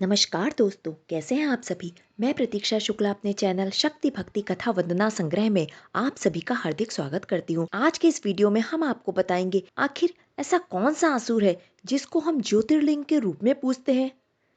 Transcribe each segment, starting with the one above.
नमस्कार दोस्तों, कैसे हैं आप सभी। मैं प्रतीक्षा शुक्ला अपने चैनल शक्ति भक्ति कथा वंदना संग्रह में आप सभी का हार्दिक स्वागत करती हूँ। आज के इस वीडियो में हम आपको बताएंगे आखिर ऐसा कौन सा असुर है जिसको हम ज्योतिर्लिंग के रूप में पूजते हैं।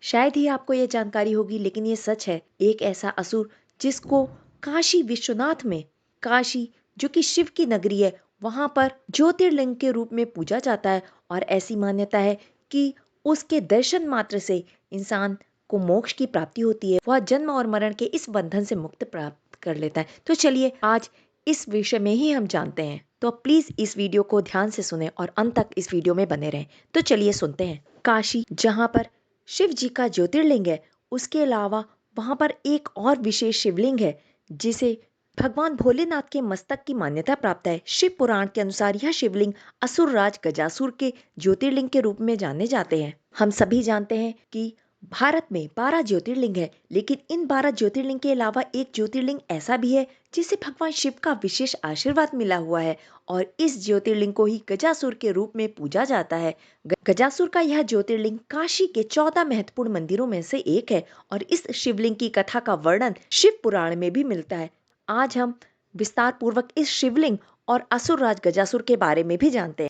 शायद ही आपको ये जानकारी होगी, लेकिन ये सच है। एक ऐसा असुर जिसको काशी विश्वनाथ में, काशी जो कि शिव की नगरी है, वहां पर ज्योतिर्लिंग के रूप में पूजा जाता है। और ऐसी मान्यता है कि उसके दर्शन मात्र से इंसान को मोक्ष की प्राप्ति होती है। वह जन्म और मरण के इस बंधन से मुक्त प्राप्त कर लेता है। तो चलिए आज इस विषय में ही हम जानते हैं। तो प्लीज इस वीडियो को ध्यान से सुने और अंत तक इस वीडियो में बने रहें। तो चलिए सुनते हैं। काशी, जहाँ पर शिव जी का ज्योतिर्लिंग है, उसके अलावा वहां पर एक और विशेष शिवलिंग है जिसे भगवान भोलेनाथ के मस्तक की मान्यता प्राप्त है। शिव पुराण के अनुसार यह शिवलिंग असुर राज गजासुर के ज्योतिर्लिंग के रूप में जाने जाते हैं। हम सभी जानते हैं कि भारत में 12 ज्योतिर्लिंग है, लेकिन इन 12 ज्योतिर्लिंग के अलावा एक ज्योतिर्लिंग ऐसा भी है जिसे भगवान शिव का विशेष आशीर्वाद मिला हुआ है, और इस ज्योतिर्लिंग को ही गजासुर के रूप में पूजा जाता है। गजासुर का यह ज्योतिर्लिंग काशी के 14 महत्वपूर्ण मंदिरों में से एक है, और इस शिवलिंग की कथा का वर्णन शिव पुराण में भी मिलता है। आज हम विस्तार पूर्वक इस शिवलिंग और असुर राज गजासुर के बारे में भी जानते हैं।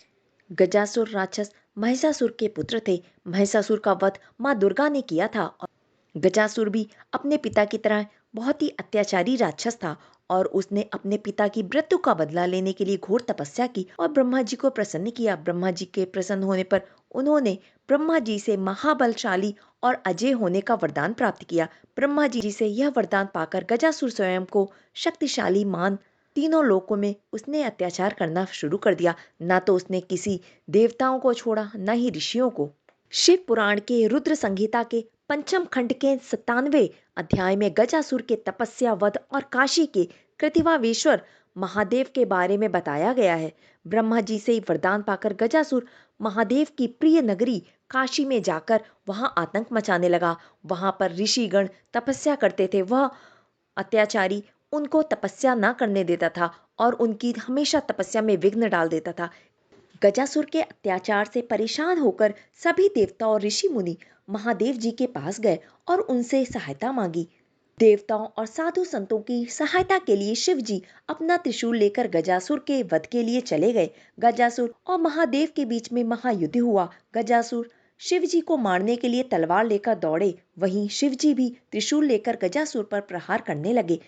गजासुर राक्षस महिषासुर के पुत्र थे। महिषासुर का वध माँ दुर्गा ने किया था। और गजासुर भी अपने पिता की तरह बहुत ही अत्याचारी राक्षस था, और उसने अपने पिता की मृत्यु का बदला लेने के लिए घोर तपस्या की और ब्रह्मा जी को प्रसन्न किया। ब्रह्मा जी के प्रसन्न होने पर उन्होंने ब्रह्मा जी से महाबलशाली और अजय होने का वरदान प्राप्त किया। ब्रह्मा जी से यह वरदान पाकर गजासुर स्वयं को शक्तिशाली मान तीनों लोकों में उसने अत्याचार करना शुरू कर दिया। न तो उसने किसी देवताओं को छोड़ा, न ही ऋषियों को। शिव पुराण के रुद्र संहिता के पंचम खंड के 97वें अध्याय में गजासुर के तपस्या, वध और काशी के कृतिवावेश्वर महादेव के बारे में बताया गया है। ब्रह्मा जी से वरदान पाकर गजासुर महादेव की प्रिय नगरी काशी में जाकर वहां आतंक मचाने लगा। वहां पर ऋषिगण तपस्या करते थे। वह अत्याचारी उनको तपस्या न करने देता था और उनकी हमेशा तपस्या में विघ्न डाल देता था। गजासुर के अत्याचार से परेशान होकर सभी देवता और ऋषि मुनि महादेव जी के पास गए और उनसे सहायता मांगी। देवताओं और साधु संतों की सहायता के लिए शिव जी अपना त्रिशूल लेकर गजासुर के वध के लिए चले गए। गजासुर और महादेव के बीच में महायुद्ध हुआ। गजासुर शिव जी को मारने के लिए तलवार लेकर दौड़े, वहीं शिव जी भी त्रिशूल लेकर गजासुर पर प्रहार करने लगे।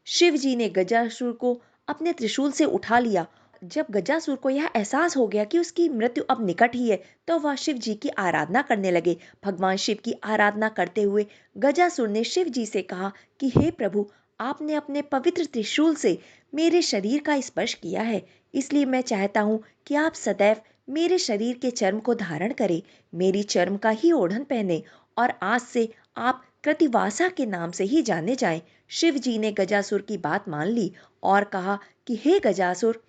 शिव जी ने गजासुर को अपने त्रिशूल से उठा लिया। जब गजासुर को यह एहसास हो गया कि उसकी मृत्यु अब निकट ही है, तो वह शिव जी की आराधना करने लगे। भगवान शिव की आराधना करते हुए गजासुर ने शिव जी से कहा कि हे प्रभु, आपने अपने पवित्र त्रिशूल से मेरे शरीर का स्पर्श किया है, इसलिए मैं चाहता हूँ कि आप सदैव मेरे शरीर के चर्म को धारण करें, मेरी चर्म का ही ओढ़न पहने, और आज से आप कृतिवासा के नाम से ही जाने जाएं। शिव जी ने गजासुर की बात मान ली और कहा कि हे गजासुर,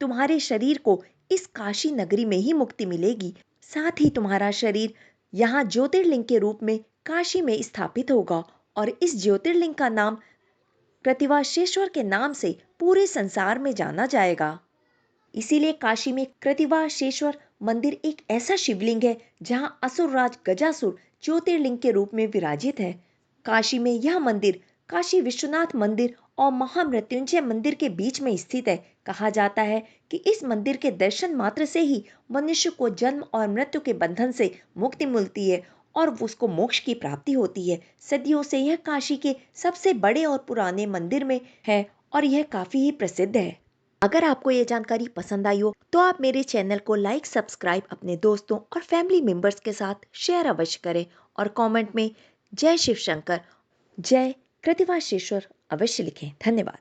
तुम्हारे शरीर को इस काशी नगरी में ही मुक्ति मिलेगी। साथ ही तुम्हारा शरीर यहाँ ज्योतिर्लिंग के रूप में काशी में स्थापित होगा, और इस ज्योतिर्लिंग का नाम कृतिवासेश्वर के नाम से पूरे संसार में जाना जाएगा। इसीलिए काशी में कृतिवासेश्वर मंदिर एक ऐसा शिवलिंग है जहां असुरराज गजासुर ज्योतिर्लिंग के रूप में विराजित है। काशी में यह मंदिर काशी विश्वनाथ मंदिर और महामृत्युंजय मंदिर के बीच में स्थित है। कहा जाता है कि इस मंदिर के दर्शन मात्र से ही मनुष्य को जन्म और मृत्यु के बंधन से मुक्ति मिलती है और उसको मोक्ष की प्राप्ति होती है। सदियों से यह काशी के सबसे बड़े और पुराने मंदिर में है, और यह काफी ही प्रसिद्ध है। अगर आपको ये जानकारी पसंद आई हो तो आप मेरे चैनल को लाइक, सब्सक्राइब, अपने दोस्तों और फैमिली मेंबर्स के साथ शेयर अवश्य करें, और कमेंट में जय शिव शंकर, जय कृतिवासेश्वर अवश्य लिखें। धन्यवाद।